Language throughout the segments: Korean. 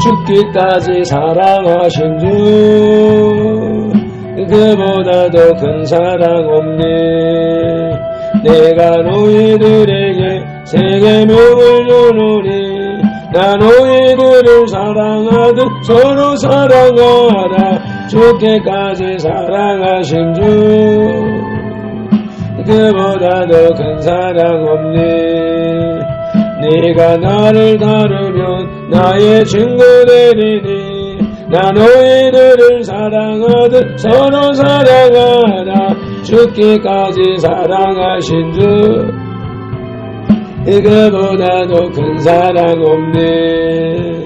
죽기까지 사랑하신 주 그보다 더 큰 사랑 없네. 내가 너희들에게 새 계명을 주노니 나 너희들을 사랑하듯 서로 사랑하라. 죽기까지 사랑하신 주 그보다 더 큰 사랑 없네. 네가 나를 따르면 나의 친구 되리니 나 너희들을 사랑하듯 서로 사랑하라. 죽기까지 사랑하신 주 그보다 더 큰 사랑 없네.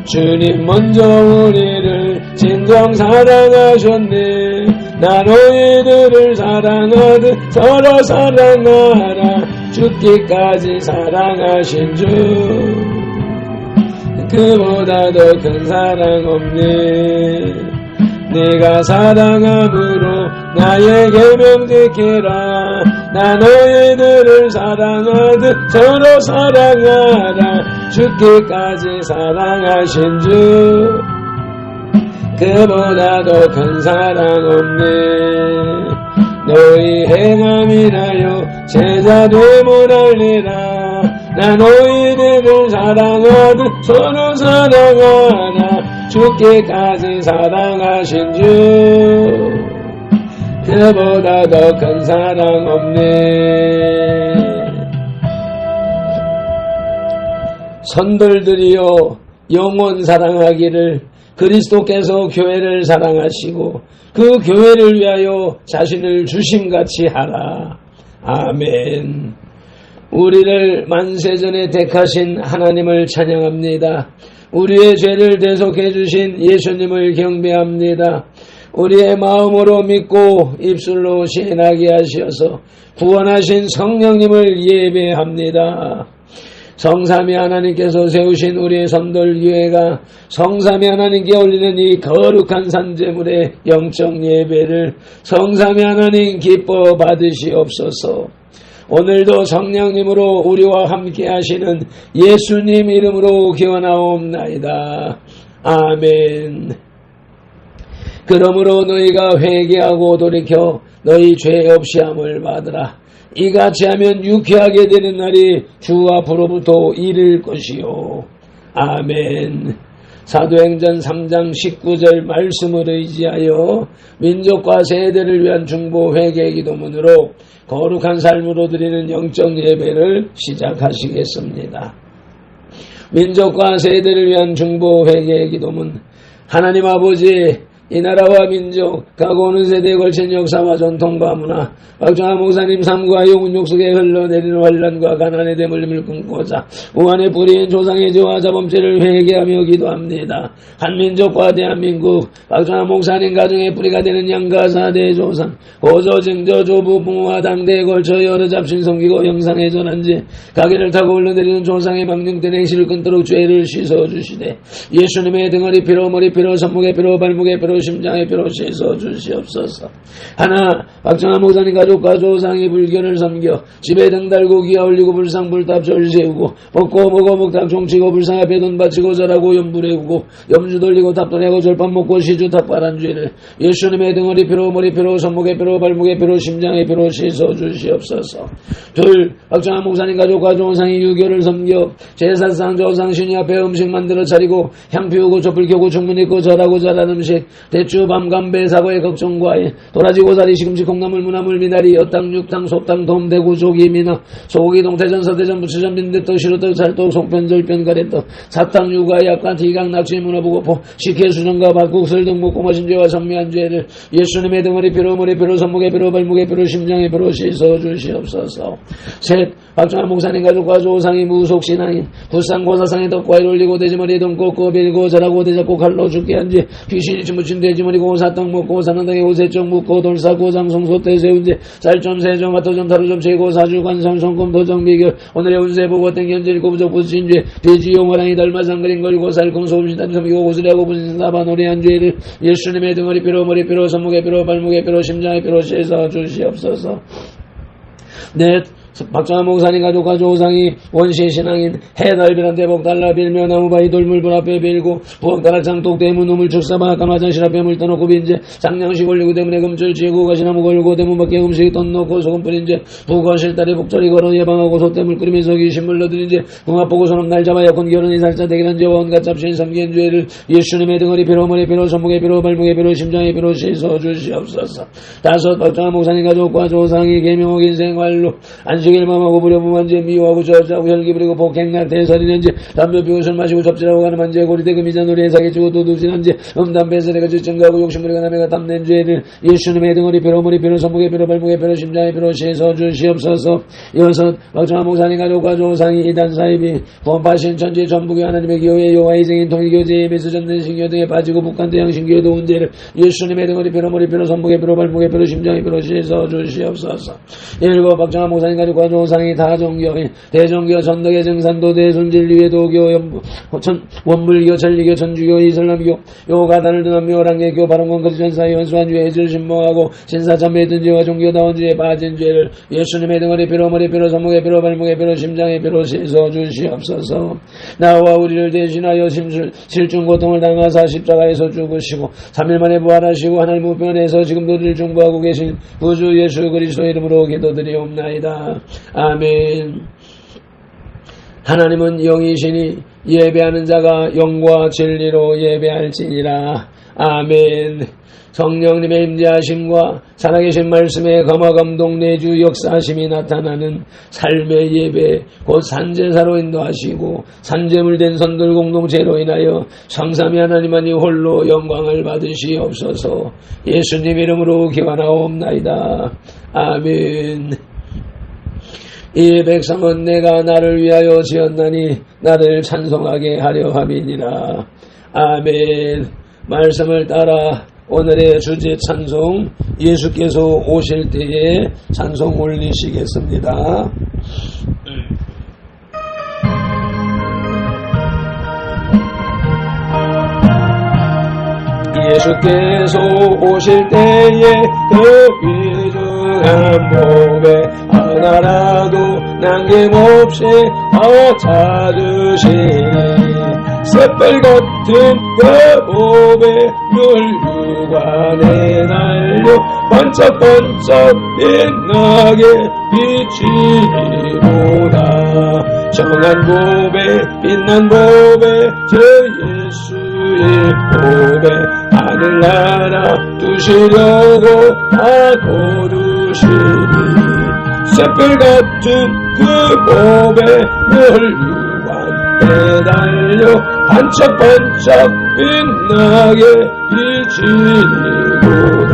주님 먼저 우리를 진정 사랑하셨네. 나 너희들을 사랑하듯 서로 사랑하라. 죽기까지 사랑하신 주 그보다 더 큰 사랑 없네. 네가 사랑함으로 나의 계명 지키라. 나 너희들을 사랑하듯 서로 사랑하라. 죽기까지 사랑하신 주 그보다 더 큰 사랑 없네. 너희 행함이라요 제자 되물 알리라. 나 너희들을 사랑하듯 서로 사랑하라. 죽기까지 사랑하신 주 그보다 더 큰 사랑 없네. 선돌들이여 영원 사랑하기를 그리스도께서 교회를 사랑하시고 그 교회를 위하여 자신을 주심같이 하라. 아멘. 우리를 만세전에 택하신 하나님을 찬양합니다. 우리의 죄를 대속해 주신 예수님을 경배합니다. 우리의 마음으로 믿고 입술로 시인하게 하셔서 구원하신 성령님을 예배합니다. 성삼위 하나님께서 세우신 우리의 선돌교회가 성삼위 하나님께 올리는 이 거룩한 산제물의 영적 예배를 성삼위 하나님 기뻐 받으시옵소서. 오늘도 성령님으로 우리와 함께 하시는 예수님 이름으로 기원하옵나이다. 아멘. 그러므로 너희가 회개하고 돌이켜 너희 죄 없이 함을 받으라. 이같이 하면 유쾌하게 되는 날이 주 앞으로부터 이를 것이요. 아멘. 사도행전 3장 19절 말씀을 의지하여 민족과 세대를 위한 중보 회개 기도문으로 거룩한 삶으로 드리는 영적 예배를 시작하시겠습니다. 민족과 세대를 위한 중보 회개 기도문. 하나님 아버지, 이 나라와 민족, 가고 오는 세대에 걸친 역사와 전통과 문화, 박정환 목사님 삶과 영혼욕 속에 흘러내리는 환란과 가난의 대물림을 끊고자 우한의 뿌리인 조상의 죄와 자범죄를 회개하며 기도합니다. 한민족과 대한민국, 박정환 목사님 가정의 뿌리가 되는 양가사 대조상, 고조, 증조, 조부, 부모와 당대에 걸쳐 여러 잡신 섬기고 형상에 전한지 가게를 타고 흘러내리는 조상의 망령된 행실을 끊도록 죄를 씻어주시되 예수님의 등허리 피로, 머리 피로, 손목의 피로, 발목의 피로, 심장의 피로 씻어 주시옵소서. 하나, 박정환 목사님 가족과 조상이 불교를 섬겨 집에 등 달고 기아 올리고 불상 불탑 절 세우고 먹고 먹어 먹탑 종치고 불상 앞에 돈 바치고 절하고 염불해우고 염주 돌리고 탑 돌리고 절밥 먹고 시주 탑발한 죄를 예수님의 등허리 피로, 머리 피로, 손목의 피로, 발목의 피로, 심장의 피로 씻어 주시옵소서. 둘, 박정환 목사님 가족과 조상이 유교를 섬겨 제사상 조상 신이 앞에 음식 만들어 차리고 향 피우고 촛불 켜고 충문 있고 절하고 잘한 음식 대추, 밤, 감배, 사과의 걱정과에 도라지, 고사리, 시금치, 콩나물, 무나물, 미나리, 엿당, 육당, 소당, 돔, 대구, 조기, 민어, 소고기, 동태전, 서대전, 부추전, 빈대떡, 시루떡, 찰떡, 속편, 절편, 가래떡, 사탕, 유과, 약간, 티강, 낙지, 문어, 부고포, 식혜, 수정과 밥국, 설등, 묵고 마신 죄와 선미한 죄를 예수님의 등허리 피로, 머리 피로, 손목의 피로, 발목의 피로, 심장의 피로 씻어 주시옵소서. 셋, 박정환 목사님 가족과 조상이 무속신앙인 부산 고사상의 덕과일 올리고 돼지머리에 돈 꽂고 빌고 절하고 대잡고 칼로 죽게 한지 귀신이 묻힌 돼지머리 고사떡 먹고 사는 땅에 오세쪽 묻고 돌사고 장성소 때 세운지 쌀좀 세점 마토점 타루점 세고 사주 관성 성금 도정 비결 오늘의 운세 보고 땡견질 고부적 부신죄 돼지용 호랑이 닮아상 그린 걸고 살금 소음신단 섬기고 고수리하고 분신사바 노래한 죄를 예수님의 등허리 피로 머리 피로 손목의 피로 발목의 피로 심장의 피로 씻어 주시옵소서. 넷, 박정환 목사님 가족과 조상이 원시의 신앙인 해달비란 대복 달라 빌며 나무바위 돌물불 앞에 빌고 부엌다락 장독 대문 우물 축사바 아까 화장실 앞에 물 떠놓고 빈제 장량식 올리고 대문에 금줄 지고 가시나무 걸고 대문 밖에 음식이 돈 넣고 소금 뿌린 제 부거실 딸에 복절이 걸어 예방하고 소떼물 끓이면서 귀신물 넣더니 제 궁합 보고 손업 날 잡아 약혼 결혼이 살자 대결한 제와 온갖 잡신 삼기엔 죄를 예수님의 등허리 피로 머리 피로 손목에 피로 발목에 피로 심장에 피로 씻어 주시옵소서. 다섯 박정환 목사님 가족과 조상이 계명하긴 생활로 안식일 밤하고 부려부만제 미워하고 저자고 혈기 부리고 폭행날 대살이는지 담배 피우고 술 마시고 접질하고 가는 만제 고리대금 이자놀이에 사기치고 도둑질한지 음담배 세례가 증가하고 욕심부리가 남에가 탐낸 죄를 예수님의 등허리 피로 머리 피로 손목에 피로 발목에 피로 심장에 피로 씻어 주시옵소서. 여섯 박정환 목사님 가족과 조상이 이단 사입이 구원파신 천지 전북의 하나님의 교회 여호와의 증인 통일교제 예배수 전는 신교 등에 빠지고 북한 대양 신교에 도운 죄를 예수님의 등허리 피로 머리 피로 손목에 피로 발목에 피로 심장에 피로 씻어 주시옵소서. 일곱 박정환 목사님 가족과 조상이 다정교인 대종교 전덕의 증산도 대순진리회 도교 원불교 천리교 천주교 이슬람교 요가단을 등한 묘랑계교 바른권 거지전사의 원수한주의 해질 신봉하고 신사참회 든지와 종교다원주의 빠진 죄를 예수님의 등허리 피로 머리 피로 손목에 피로 발목에 피로 심장에 피로 씻어 주시옵소서. 나와 우리를 대신하여 실중 고통을 당하사 십자가에서 죽으시고 3일 만에 부활하시고 하나님 우편에서 지금도 늘 중보하고 계신 구주 예수 그리스도 이름으로 기도드리옵나이다. 아멘. 하나님은 영이시니 예배하는 자가 영과 진리로 예배할지니라. 아멘. 성령님의 임재하심과 살아계신 말씀의 감화감동 내주 역사하심이 나타나는 삶의 예배 곧 산제사로 인도하시고 산제물된 선들 공동체로 인하여 성삼위 하나님만이 홀로 영광을 받으시옵소서. 예수님 이름으로 기원하옵나이다. 아멘. 이 백성은 내가 나를 위하여 지었나니 나를 찬송하게 하려 함이니라. 아멘. 말씀을 따라 오늘의 주제 찬송 예수께서 오실 때에 찬송 올리시겠습니다. 예수께서 오실 때에 그 위중한 몸에 하나라도 남김없이 찾으시니 샛별 같은 그 몸에 혈육안에 날려 반짝반짝 빛나게 비치리로다. 정한 몸에 빛난 몸에 저 예수의 몸에 하늘나라 두시려고 다 거두시니 샛별 같은 그 몸에 혈육안에 달려 반짝반짝 빛나게 비치리로다.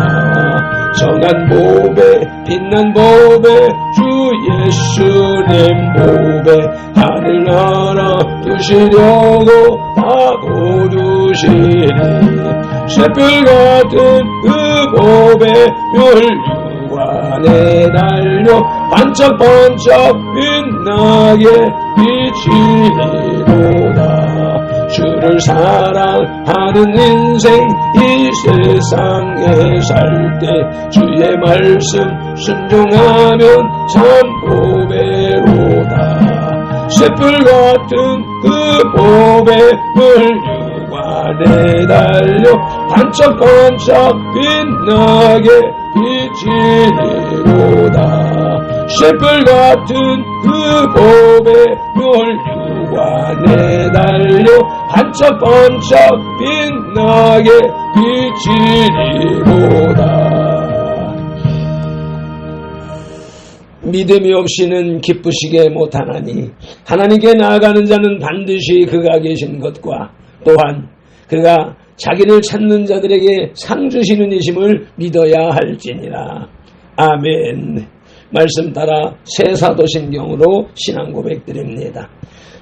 정한 몸에 빛난 몸에 주 예수님 몸에 하늘나라 두시려고 다 거두시니 샛별 같은 그 몸에 혈육안에 달려 반짝반짝 빛나게 비치리로다. 주를 사랑하는 인생 이 세상에 살 때 주의 말씀 순종하면 참 보배로다. 샛별 같은 그 보배 혈육안에 달려 반짝반짝 빛나게 비치리로다. 샛별 같은 그 보배 혈육안에 달려 반짝반짝 빛나게 비치리로다. 믿음이 없이는 기쁘시게 못하나니 하나님께 나아가는 자는 반드시 그가 계신 것과 또한 그가 자기를 찾는 자들에게 상 주시는 이심을 믿어야 할지니라. 아멘. 말씀 따라 새사도신경으로 신앙 고백드립니다.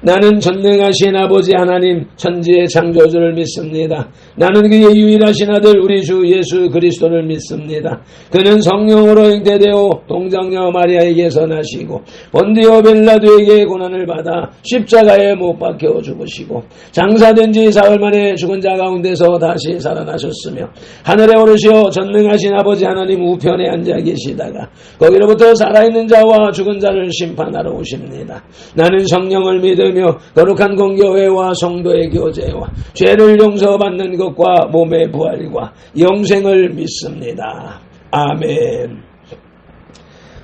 나는 전능하신 아버지 하나님 천지의 창조주를 믿습니다. 나는 그의 유일하신 아들 우리 주 예수 그리스도를 믿습니다. 그는 성령으로 잉태되어 동정녀 마리아에게서 나시고 본디오 빌라도에게 고난을 받아 십자가에 못 박혀 죽으시고 장사된 지 사흘 만에 죽은 자 가운데서 다시 살아나셨으며 하늘에 오르시어 전능하신 아버지 하나님 우편에 앉아 계시다가 거기로부터 살아있는 자와 죽은 자를 심판하러 오십니다. 나는 성령을 믿으며 거룩한 공교회와 성도의 교제와 죄를 용서받는 것과 몸의 부활과 영생을 믿습니다. 아멘.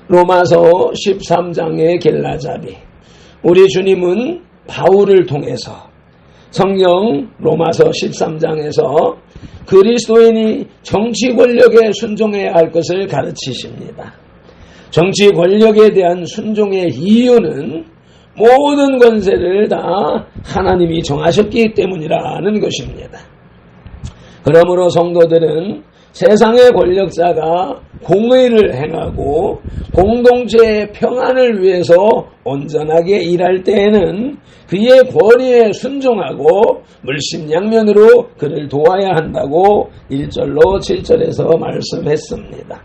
로마서 13장의 겔라잡이. 우리 주님은 바울을 통해서 성경 로마서 13장에서 그리스도인이 정치 권력에 순종해야 할 것을 가르치십니다. 정치 권력에 대한 순종의 이유는 모든 권세를 다 하나님이 정하셨기 때문이라는 것입니다. 그러므로 성도들은 세상의 권력자가 공의를 행하고 공동체의 평안을 위해서 온전하게 일할 때에는 그의 권위에 순종하고 물심양면으로 그를 도와야 한다고 1절로 7절에서 말씀했습니다.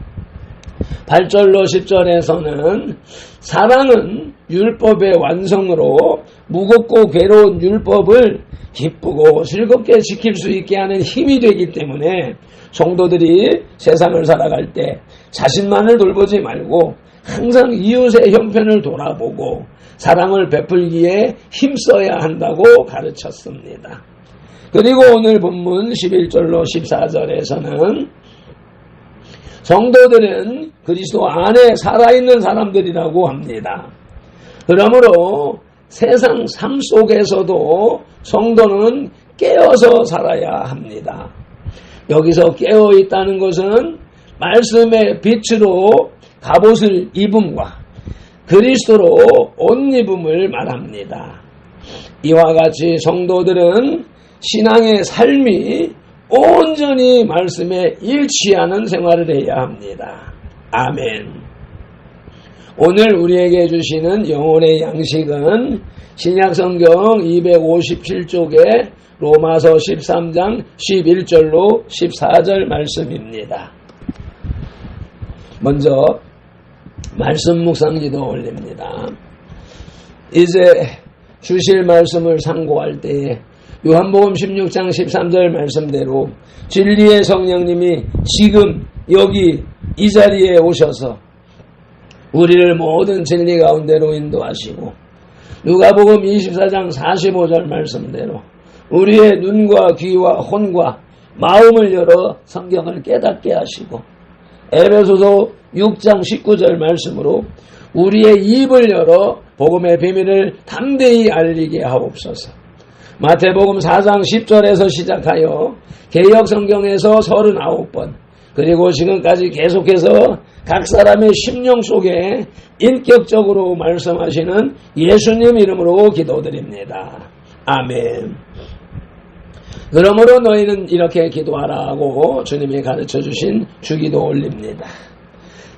8절로 10절에서는 사랑은 율법의 완성으로 무겁고 괴로운 율법을 기쁘고 즐겁게 지킬 수 있게 하는 힘이 되기 때문에 성도들이 세상을 살아갈 때 자신만을 돌보지 말고 항상 이웃의 형편을 돌아보고 사랑을 베풀기에 힘써야 한다고 가르쳤습니다. 그리고 오늘 본문 11절로 14절에서는 성도들은 그리스도 안에 살아있는 사람들이라고 합니다. 그러므로 세상 삶 속에서도 성도는 깨어서 살아야 합니다. 여기서 깨어있다는 것은 말씀의 빛으로 갑옷을 입음과 그리스도로 옷 입음을 말합니다. 이와 같이 성도들은 신앙의 삶이 온전히 말씀에 일치하는 생활을 해야 합니다. 아멘. 오늘 우리에게 주시는 영혼의 양식은 신약성경 257쪽에 로마서 13장 11절로 14절 말씀입니다. 먼저 말씀 묵상기도 올립니다. 이제 주실 말씀을 상고할 때에 요한복음 16장 13절 말씀대로 진리의 성령님이 지금 여기 이 자리에 오셔서 우리를 모든 진리 가운데로 인도하시고 누가복음 24장 45절 말씀대로 우리의 눈과 귀와 혼과 마음을 열어 성경을 깨닫게 하시고 에베소서 6장 19절 말씀으로 우리의 입을 열어 복음의 비밀을 담대히 알리게 하옵소서. 마태복음 4장 10절에서 시작하여 개역성경에서 39번 그리고 지금까지 계속해서 각 사람의 심령 속에 인격적으로 말씀하시는 예수님 이름으로 기도드립니다. 아멘. 그러므로 너희는 이렇게 기도하라고 주님이 가르쳐주신 주기도 올립니다.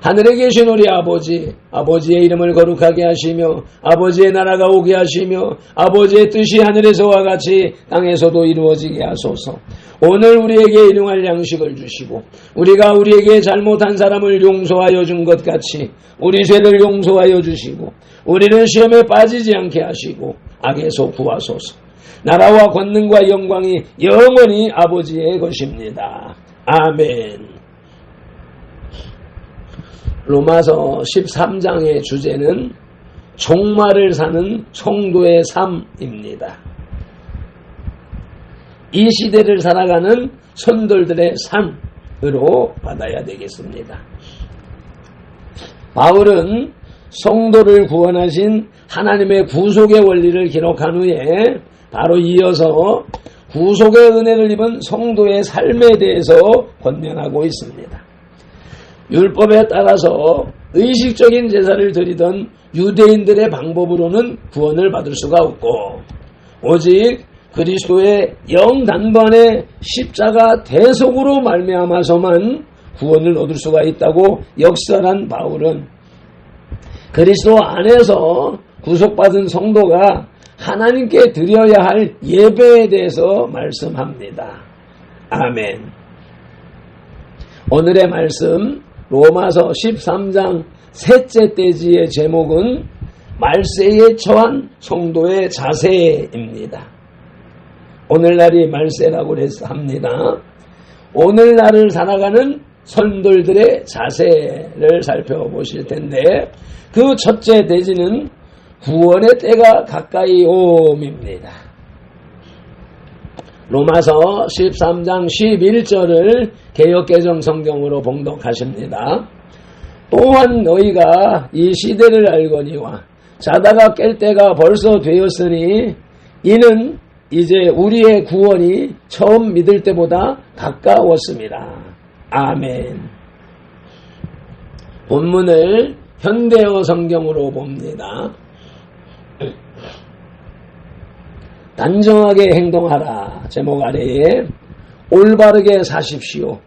하늘에 계신 우리 아버지, 아버지의 이름을 거룩하게 하시며 아버지의 나라가 오게 하시며 아버지의 뜻이 하늘에서와 같이 땅에서도 이루어지게 하소서. 오늘 우리에게 일용할 양식을 주시고 우리가 우리에게 잘못한 사람을 용서하여 준 것 같이 우리 죄를 용서하여 주시고 우리를 시험에 빠지지 않게 하시고 악에서 구하소서. 나라와 권능과 영광이 영원히 아버지의 것입니다. 아멘. 로마서 13장의 주제는 종말을 사는 성도의 삶입니다. 이 시대를 살아가는 선돌들의 삶으로 받아야 되겠습니다. 바울은 성도를 구원하신 하나님의 구속의 원리를 기록한 후에 바로 이어서 구속의 은혜를 입은 성도의 삶에 대해서 권면하고 있습니다. 율법에 따라서 의식적인 제사를 드리던 유대인들의 방법으로는 구원을 받을 수가 없고 오직 그리스도의 영단번의 십자가 대속으로 말미암아서만 구원을 얻을 수가 있다고 역설한 바울은 그리스도 안에서 구속받은 성도가 하나님께 드려야 할 예배에 대해서 말씀합니다. 아멘. 오늘의 말씀 로마서 13장 셋째 떼지의 제목은 말세에 처한 성도의 자세입니다. 오늘날이 말세라고 합니다. 오늘날을 살아가는 성도들의 자세를 살펴보실 텐데 그 첫째 대지는 구원의 때가 가까이 옴입니다. 로마서 13장 11절을 개역개정 성경으로 봉독하십니다. 또한 너희가 이 시대를 알거니와 자다가 깰 때가 벌써 되었으니 이는 이제 우리의 구원이 처음 믿을 때보다 가까웠습니다. 아멘. 본문을 현대어 성경으로 봅니다. 단정하게 행동하라 제목 아래에 올바르게 사십시오.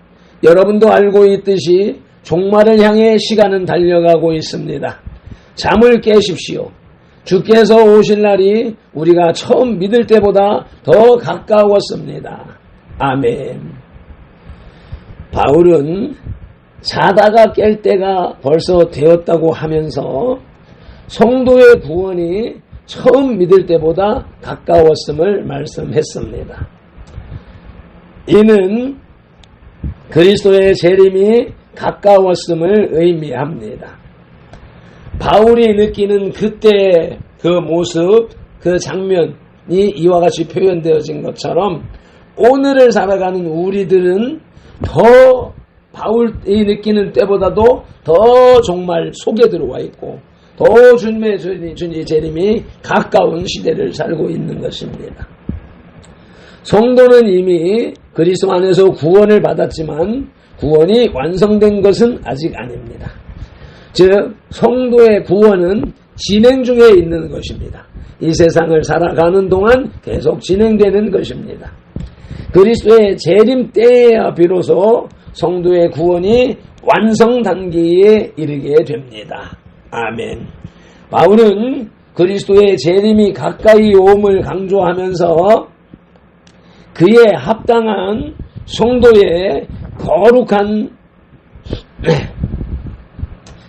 여러분도 알고 있듯이 종말을 향해 시간은 달려가고 있습니다. 잠을 깨십시오. 주께서 오실 날이 우리가 처음 믿을 때보다 더 가까웠습니다. 아멘. 바울은 자다가 깰 때가 벌써 되었다고 하면서 성도의 구원이 처음 믿을 때보다 가까웠음을 말씀했습니다. 이는 그리스도의 재림이 가까웠음을 의미합니다. 바울이 느끼는 그때 그 모습, 그 장면이 이와 같이 표현되어진 것처럼 오늘을 살아가는 우리들은 더 바울이 느끼는 때보다도 더 정말 속에 들어와 있고 더 주님의 재림이 가까운 시대를 살고 있는 것입니다. 성도는 이미 그리스도 안에서 구원을 받았지만 구원이 완성된 것은 아직 아닙니다. 즉 성도의 구원은 진행 중에 있는 것입니다. 이 세상을 살아가는 동안 계속 진행되는 것입니다. 그리스도의 재림 때에야 비로소 성도의 구원이 완성 단계에 이르게 됩니다. 아멘. 바울은 그리스도의 재림이 가까이 오음을 강조하면서 그에 합당한 성도의 거룩한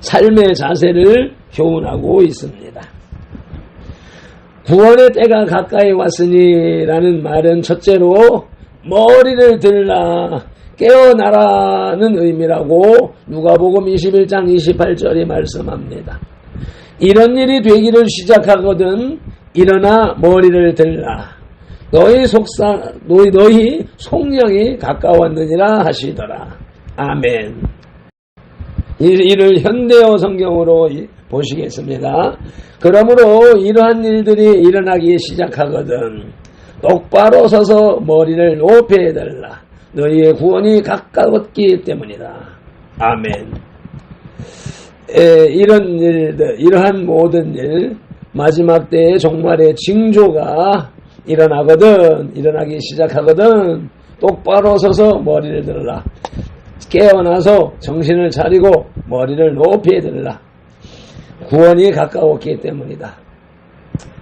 삶의 자세를 교훈하고 있습니다. 구원의 때가 가까이 왔으니라는 말은 첫째로 머리를 들라 깨어나라는 의미라고 누가복음 21장 28절이 말씀합니다. 이런 일이 되기를 시작하거든 일어나 머리를 들라 너희 속량이 가까웠느니라 하시더라. 아멘. 이를 현대어 성경으로 보시겠습니다. 그러므로 이러한 일들이 일어나기 시작하거든 똑바로 서서 머리를 높이 들라 너희의 구원이 가까웠기 때문이다. 아멘. 이런 일들, 이러한 모든 일, 마지막 때의 종말의 징조가 일어나기 시작하거든 똑바로 서서 머리를 들라 깨어나서 정신을 차리고 머리를 높이 들라 구원이 가까웠기 때문이다.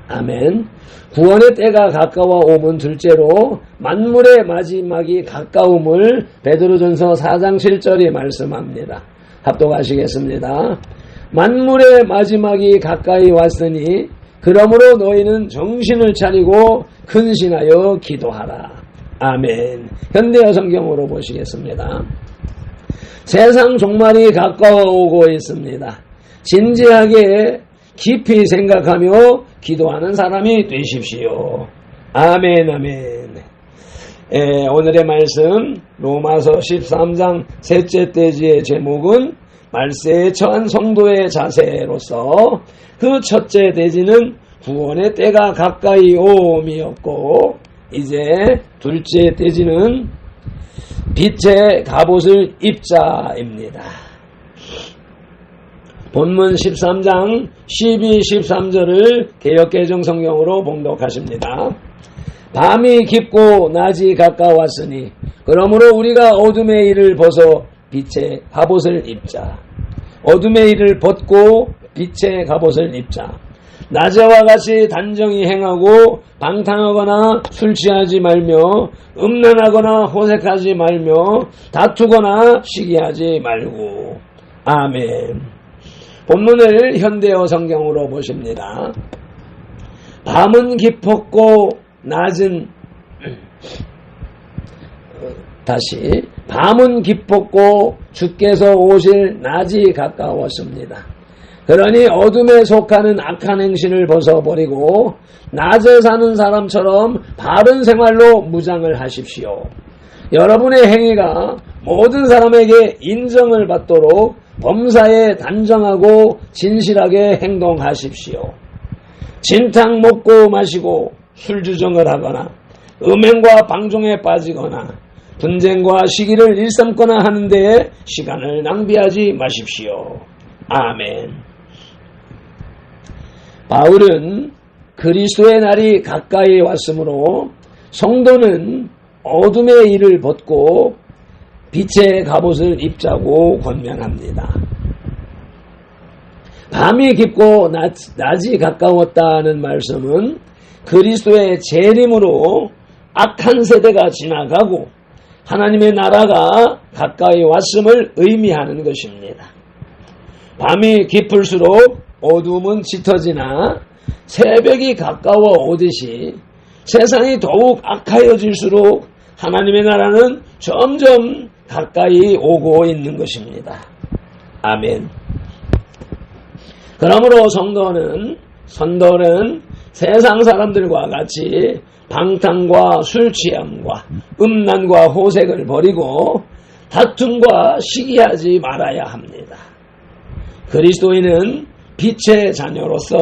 아멘. 구원의 때가 가까워 오면 둘째로 만물의 마지막이 가까움을 베드로전서 4장 7절이 말씀합니다. 합독하시겠습니다. 만물의 마지막이 가까이 왔으니 그러므로 너희는 정신을 차리고 근신하여 기도하라. 아멘. 현대어 성경으로 보시겠습니다. 세상 종말이 가까워오고 있습니다. 진지하게 깊이 생각하며 기도하는 사람이 되십시오. 아멘, 아멘. 오늘의 말씀 로마서 13장 셋째 떼지의 제목은 말세에 처한 성도의 자세로서 그 첫째 대지는 구원의 때가 가까이 오음이었고 이제 둘째 대지는 빛의 갑옷을 입자입니다. 본문 13장 12, 13절을 개역개정 성경으로 봉독하십니다. 밤이 깊고 낮이 가까웠으니 그러므로 우리가 어둠의 일을 벗어 빛의 갑옷을 입자. 어둠의 일을 벗고 빛의 갑옷을 입자. 낮에와 같이 단정히 행하고 방탕하거나 술 취하지 말며 음란하거나 호색하지 말며 다투거나 시기하지 말고. 아멘. 본문을 현대어 성경으로 보십니다. 밤은 깊었고 낮은 다시 밤은 깊었고 주께서 오실 낮이 가까웠습니다. 그러니 어둠에 속하는 악한 행실을 벗어버리고 낮에 사는 사람처럼 바른 생활로 무장을 하십시오. 여러분의 행위가 모든 사람에게 인정을 받도록 범사에 단정하고 진실하게 행동하십시오. 진탕 먹고 마시고 술주정을 하거나 음행과 방종에 빠지거나 분쟁과 시기를 일삼거나 하는 데에 시간을 낭비하지 마십시오. 아멘. 바울은 그리스도의 날이 가까이 왔으므로 성도는 어둠의 일을 벗고 빛의 갑옷을 입자고 권면합니다. 밤이 깊고 낮이 가까웠다는 말씀은 그리스도의 재림으로 악한 세대가 지나가고 하나님의 나라가 가까이 왔음을 의미하는 것입니다. 밤이 깊을수록 어두움은 짙어지나 새벽이 가까워 오듯이 세상이 더욱 악하여질수록 하나님의 나라는 점점 가까이 오고 있는 것입니다. 아멘. 그러므로 선도는 세상 사람들과 같이 방탕과 술 취함과 음란과 호색을 버리고 다툼과 시기하지 말아야 합니다. 그리스도인은 빛의 자녀로서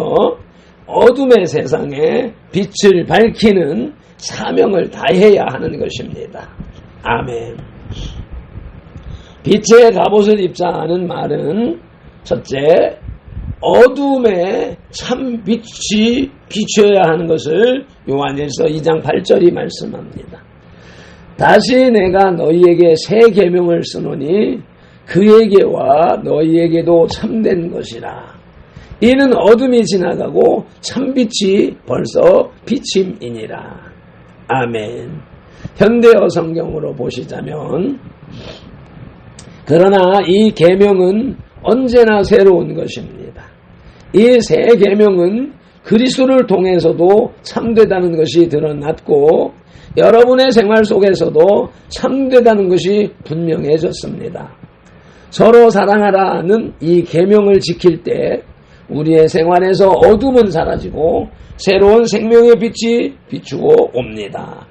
어둠의 세상에 빛을 밝히는 사명을 다해야 하는 것입니다. 아멘. 빛의 갑옷을 입자는 말은 첫째, 어둠에 참 빛이 비춰야 하는 것을 요한일서 2장 8절이 말씀합니다. 다시 내가 너희에게 새 계명을 쓰노니 그에게와 너희에게도 참된 것이라. 이는 어둠이 지나가고 참빛이 벌써 비침이니라. 아멘. 현대어 성경으로 보시자면 그러나 이 계명은 언제나 새로운 것입니다. 이 새 계명은 그리스도를 통해서도 참되다는 것이 드러났고 여러분의 생활 속에서도 참되다는 것이 분명해졌습니다. 서로 사랑하라는 이 계명을 지킬 때 우리의 생활에서 어둠은 사라지고 새로운 생명의 빛이 비추고 옵니다.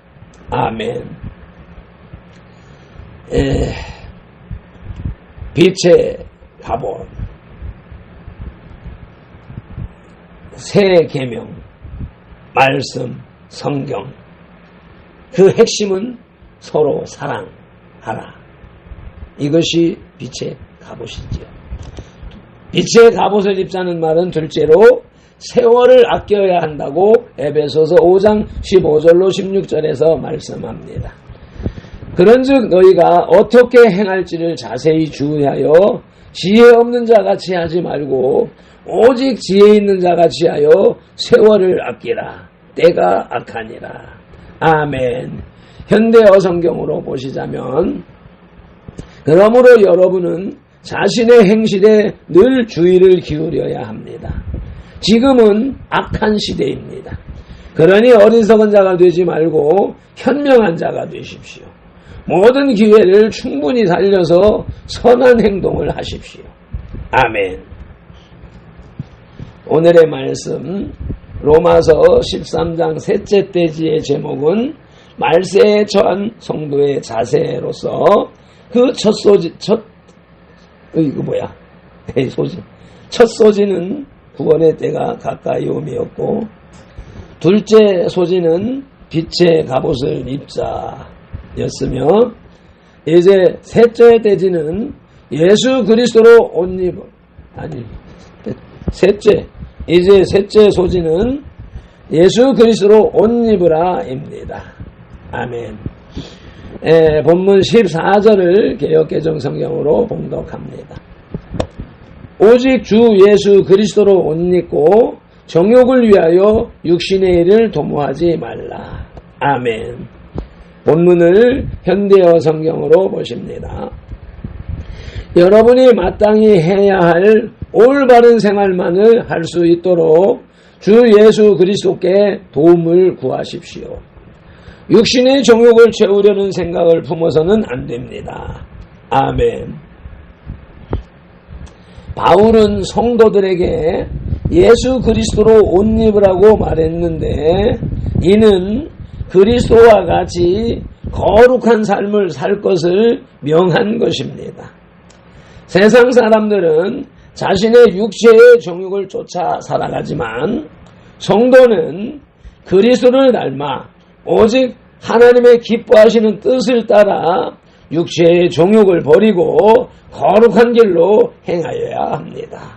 아멘. 빛의 갑옷, 새 계명, 말씀, 성경. 그 핵심은 서로 사랑하라. 이것이 빛의 갑옷이지요. 빛의 갑옷을 입자는 말은 둘째로 세월을 아껴야 한다고 에베소서 5장 15절로 16절에서 말씀합니다. 그런즉 너희가 어떻게 행할지를 자세히 주의하여 지혜 없는 자같이 하지 말고 오직 지혜 있는 자같이 하여 세월을 아끼라. 때가 악하니라. 아멘. 현대어 성경으로 보시자면 그러므로 여러분은 자신의 행실에 늘 주의를 기울여야 합니다. 지금은 악한 시대입니다. 그러니 어리석은 자가 되지 말고 현명한 자가 되십시오. 모든 기회를 충분히 살려서 선한 행동을 하십시오. 아멘. 오늘의 말씀 로마서 13장 셋째 대지의 제목은 말세에 처한 성도의 자세로서 그 첫 소지는 구원의 때가 가까이 오미였고 둘째 소지는 빛의 갑옷을 입자였으며 이제 셋째 대지는 예수 그리스도로 옷 입어 셋째 소지는 예수 그리스도로 옷 입으라입니다. 아멘. 본문 14절을 개역개정 성경으로 봉독합니다. 오직 주 예수 그리스도로 옷 입고 정욕을 위하여 육신의 일을 도모하지 말라. 아멘. 본문을 현대어 성경으로 보십니다. 여러분이 마땅히 해야 할 올바른 생활만을 할 수 있도록 주 예수 그리스도께 도움을 구하십시오. 육신의 정욕을 채우려는 생각을 품어서는 안 됩니다. 아멘. 바울은 성도들에게 예수 그리스도로 옷 입으라고 말했는데 이는 그리스도와 같이 거룩한 삶을 살 것을 명한 것입니다. 세상 사람들은 자신의 육체의 정욕을 쫓아 살아가지만 성도는 그리스도를 닮아 오직 하나님의 기뻐하시는 뜻을 따라 육체의 정욕을 버리고 거룩한 길로 행하여야 합니다.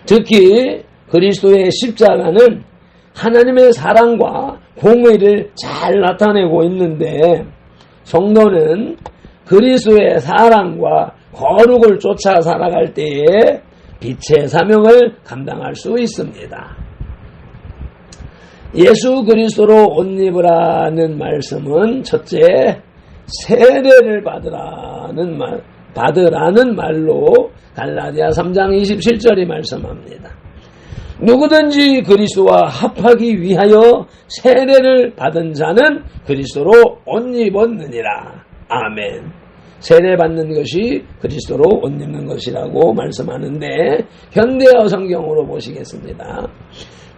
특히 그리스도의 십자가는 하나님의 사랑과 공의를 잘 나타내고 있는데 성도는 그리스도의 사랑과 거룩을 쫓아 살아갈 때에 빛의 사명을 감당할 수 있습니다. 예수 그리스도로 옷 입으라는 말씀은 첫째, 세례를 받으라는 말로 갈라디아 3장 27절이 말씀합니다. 누구든지 그리스도와 합하기 위하여 세례를 받은 자는 그리스도로 옷 입었느니라. 아멘. 세례 받는 것이 그리스도로 옷 입는 것이라고 말씀하는데 현대어 성경으로 보시겠습니다.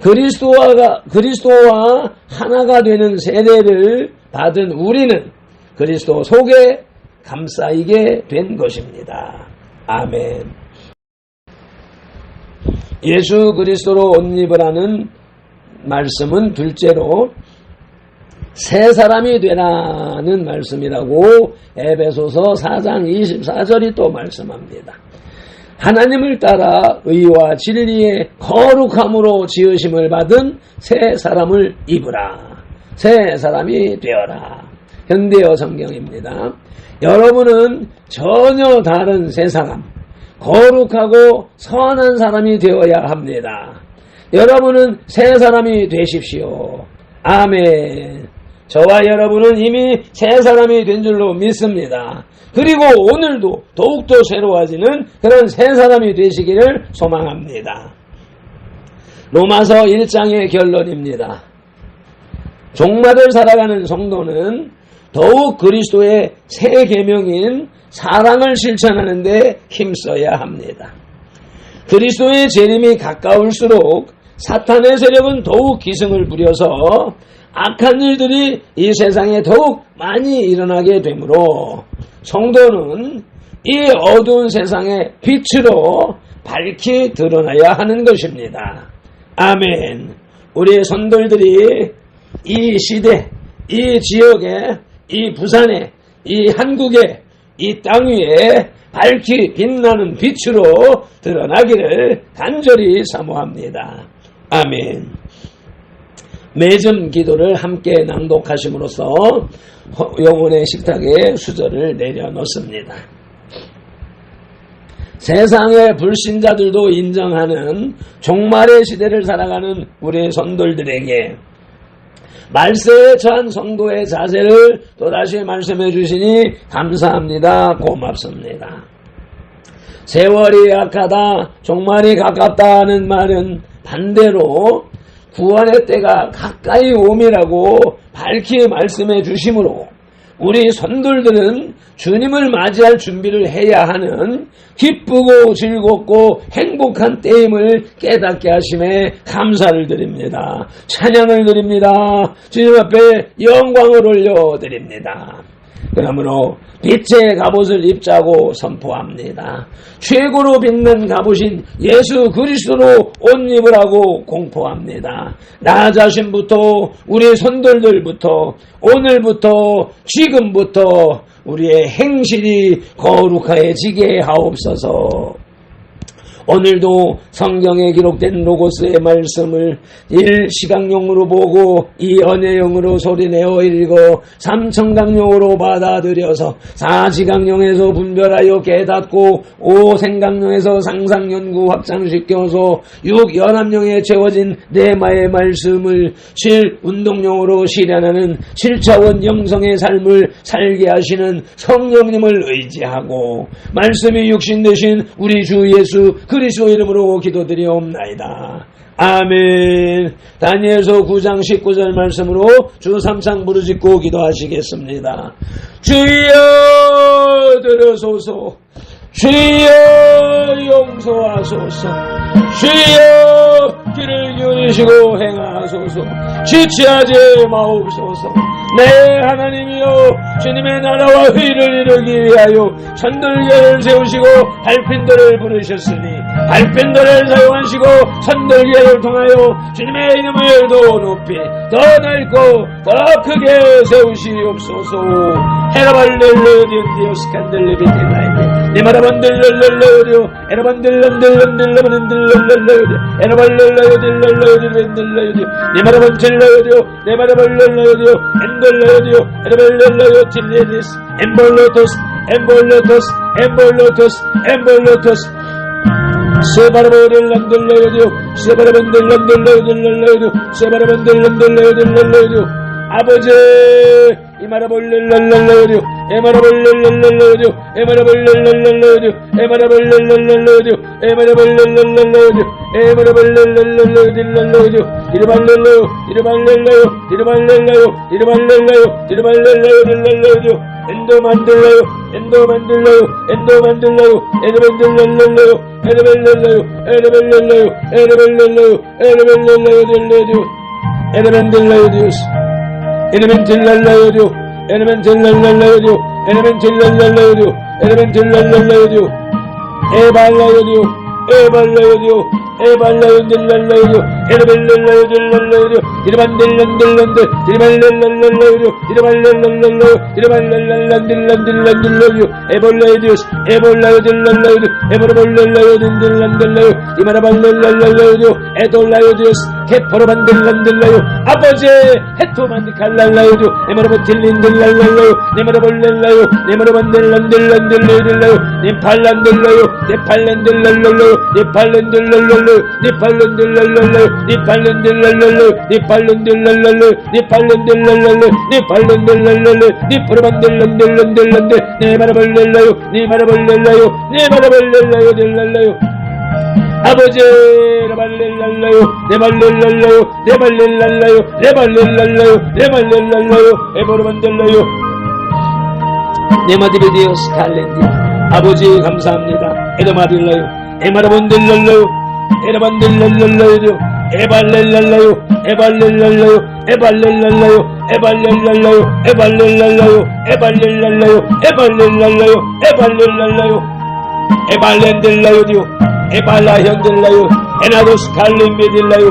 그리스도와 하나가 되는 세례를 받은 우리는 그리스도 속에 감싸이게 된 것입니다. 아멘. 예수 그리스도로 옷 입으라는 말씀은 둘째로 새 사람이 되라는 말씀이라고 에베소서 4장 24절이 또 말씀합니다. 하나님을 따라 의와 진리의 거룩함으로 지으심을 받은 새 사람을 입으라. 새 사람이 되어라. 현대어 성경입니다. 여러분은 전혀 다른 새 사람, 거룩하고 선한 사람이 되어야 합니다. 여러분은 새 사람이 되십시오. 아멘. 저와 여러분은 이미 새 사람이 된 줄로 믿습니다. 그리고 오늘도 더욱더 새로워지는 그런 새 사람이 되시기를 소망합니다. 로마서 1장의 결론입니다. 종말을 살아가는 성도는 더욱 그리스도의 새 계명인 사랑을 실천하는 데 힘써야 합니다. 그리스도의 재림이 가까울수록 사탄의 세력은 더욱 기승을 부려서 악한 일들이 이 세상에 더욱 많이 일어나게 되므로 성도는 이 어두운 세상의 빛으로 밝히 드러나야 하는 것입니다. 아멘. 우리의 선돌들이 이 시대, 이 지역에, 이 부산에, 이 한국에, 이 땅 위에 밝히 빛나는 빛으로 드러나기를 간절히 사모합니다. 아멘. 매점 기도를 함께 낭독하심으로써 영혼의 식탁에 수저를 내려놓습니다. 세상의 불신자들도 인정하는 종말의 시대를 살아가는 우리의 선돌들에게 말세에 처한 성도의 자세를 또다시 말씀해 주시니 감사합니다. 고맙습니다. 세월이 약하다, 종말이 가깝다는 말은 반대로 구원의 때가 가까이 옴이라고 밝히 말씀해 주시므로 우리 선돌들은 주님을 맞이할 준비를 해야 하는 기쁘고 즐겁고 행복한 때임을 깨닫게 하심에 감사를 드립니다. 찬양을 드립니다. 주님 앞에 영광을 올려드립니다. 그러므로 빛의 갑옷을 입자고 선포합니다. 최고로 빛난 갑옷인 예수 그리스도로 옷 입으라고 공포합니다. 나 자신부터 우리 선돌들부터 오늘부터 지금부터 우리의 행실이 거룩해지게 하옵소서. 오늘도 성경에 기록된 로고스의 말씀을 1시각용으로 보고 2언해용으로 소리내어 읽어 3청각용으로 받아들여서 4지각용에서 분별하여 깨닫고 5생각용에서 상상 연구 확장시켜서 6연합용에 채워진 레마의 말씀을 7운동용으로 실현하는 7차원 영성의 삶을 살게 하시는 성령님을 의지하고 말씀이 육신 되신 우리 주 예수 그리스도 이름으로 기도드리옵나이다. 아멘. 다니엘서 9장 19절 말씀으로 주 3창 부르짖고 기도하시겠습니다. 주여 들으소서. 주여 용서하소서. 주여 길을 기울이시고 행하소서. 지체하지 마옵소서. 내 하나님이여, 주님의 나라와 의를 이루기 위하여 선돌개를 세우시고 발핀들을 부르셨으니 발핀들을 사용하시고 선돌개를 통하여 주님의 이름을 더 높이 더 넓고 더 크게 세우시옵소서. 헤라발렐레디온디오스 칸델레비텔라이데 니마라반들렐렐레오디오 에라반들렐렐렐렐렐렐렐렐레오디오 에라발렐레오딜렐레오딜렐레오디오 니마라반텔레오디오 네마라발렐레오디오 엔돌레오디오 에라발렐레오 틸레디스 엠볼로토스 세바라본들란들레오디오 세바라본들란들레오디오 아버지 이마라볼렐렐렐레오디오 에마라볼렐렐렐레오디오 이르발렐레요 엔도만들레요 케포로반들란들라요 아버지 헤토만디칼랄라요죠 에마라바틸린들랄라요 네마라볼렐라요 네마라반들란들란들라요 니팔란들라요 니팔란들랄라요 니팔란들랄라요 니팔란들랄라요 니팔란들랄라요 니팔란들랄라요 니팔란들랄라요 니팔란들랄라요 니프로반들란들란들란들 네마라볼렐라요 니마라볼렐라요 니마라볼렐라요 딜랄라요 아버지 레발렐랄라요 레발렐랄라요 레발렐랄라요 레발렐랄라요 레발렐랄라요 에보르만델라요 네마디베디오스 탈렌디 아버지 감사합니다. 에도마딜라요 에마라본델랄라요 에라반델랄랄라요 에발렐랄라요 에발렐랄라요 에발렐랄라요 에발렐랄라요 에발렐랄라요 에발렐랄라요 에발렐랄라요 에발렐랄라요 에발렌델라요디오 에발라현델라요 에나도스 칼림베딜라요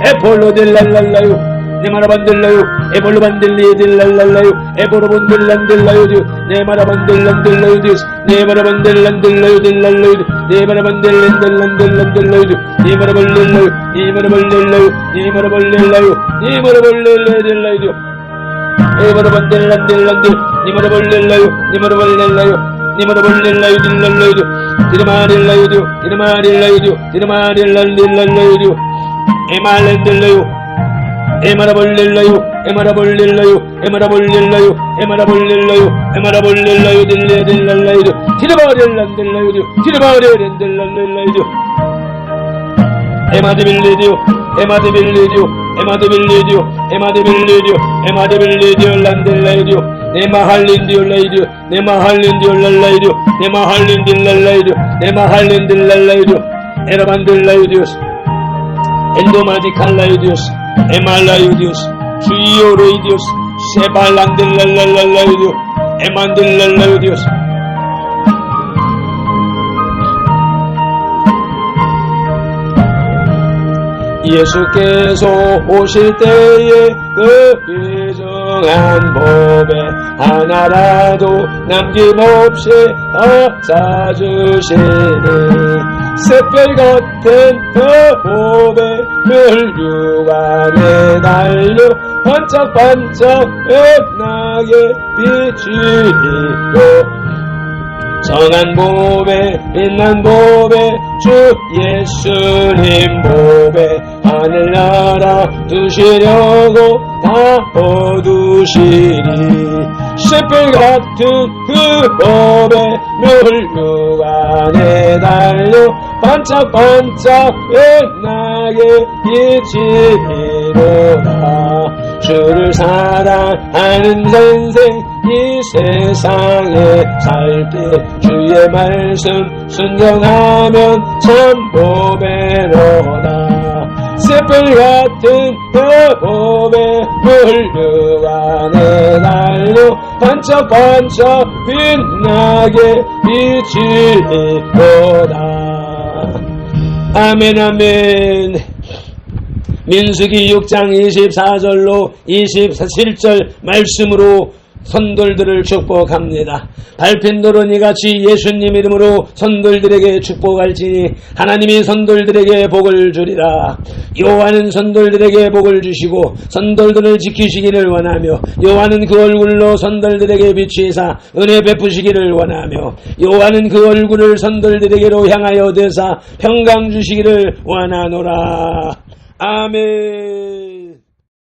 에폴로델랄라요 네마라반델라요 에볼로반델리에델랄라요 에보로본델란델라요디오 네마라반델란델라요디오 네마라반델란델라요델랄라요 네마라반델란델란델란델라요디오 네마라발렐라요 네마라발렐라요 네마라발렐라요 네마라발렐라요델라요디오 에바라반델란델란델 니마라발렐라요 니마라발렐라요 니마라발렐라요 딜랄라요디오 디르마릴라요디오 디르마릴라요디오 디르마릴랄릴랄라요디오 에말렌델라요 에마라볼렐라요 에마라볼렐라요 에마라볼렐라요 에마라볼렐라요 에마라볼렐라요 딜레딜랄라요디오 디르마릴란델라요디오 디르마릴란델랄라요디오 에마드빌레디오 에마드빌레디오 에마드빌레디오 에마드빌레디오 에마드빌레디오 란델라요디오 네마할린디올라이디오 네마할린디올랄라이디오 네마할린딜랄라이디오 네마할린딜랄라이디오 에라반딜라이디오스 엔도마디칼라이디오스 에말라이디오스 주이오레이디오스 세발란딜랄랄라이디오 에만딜랄라이디오스 예수께서 오실 때에 그 비전 정한 법에 하나라도 남김없이 사주시니 샛별 같은 그 법에 멸류관에 달려 반짝반짝 빛나게 비치고 정한 법에 빛난 법에 주 예수님 법에 하늘나라 두시려고 다 거두시리 샛별 같은 그 법에 멸류관에 달려 반짝반짝 빛나게 비치리로다 주를 사랑하는 선생 이 세상에 살 때 주의 말씀 순종하면 참 보배로다 샛별 같은 그 법에 멸류관에 달려 반짝반짝 빛나게 비치리로다. 아멘 아멘. 민수기 6장 24절로 27절 말씀으로 선돌들을 축복합니다. 밟힌 돌은 이같이 예수님 이름으로 선돌들에게 축복할지니 하나님이 선돌들에게 복을 주리라. 여호와는 선돌들에게 복을 주시고 선돌들을 지키시기를 원하며 여호와는 그 얼굴로 선돌들에게 비치사 은혜 베푸시기를 원하며 여호와는 그 얼굴을 선돌들에게로 향하여 대사 평강 주시기를 원하노라. 아멘.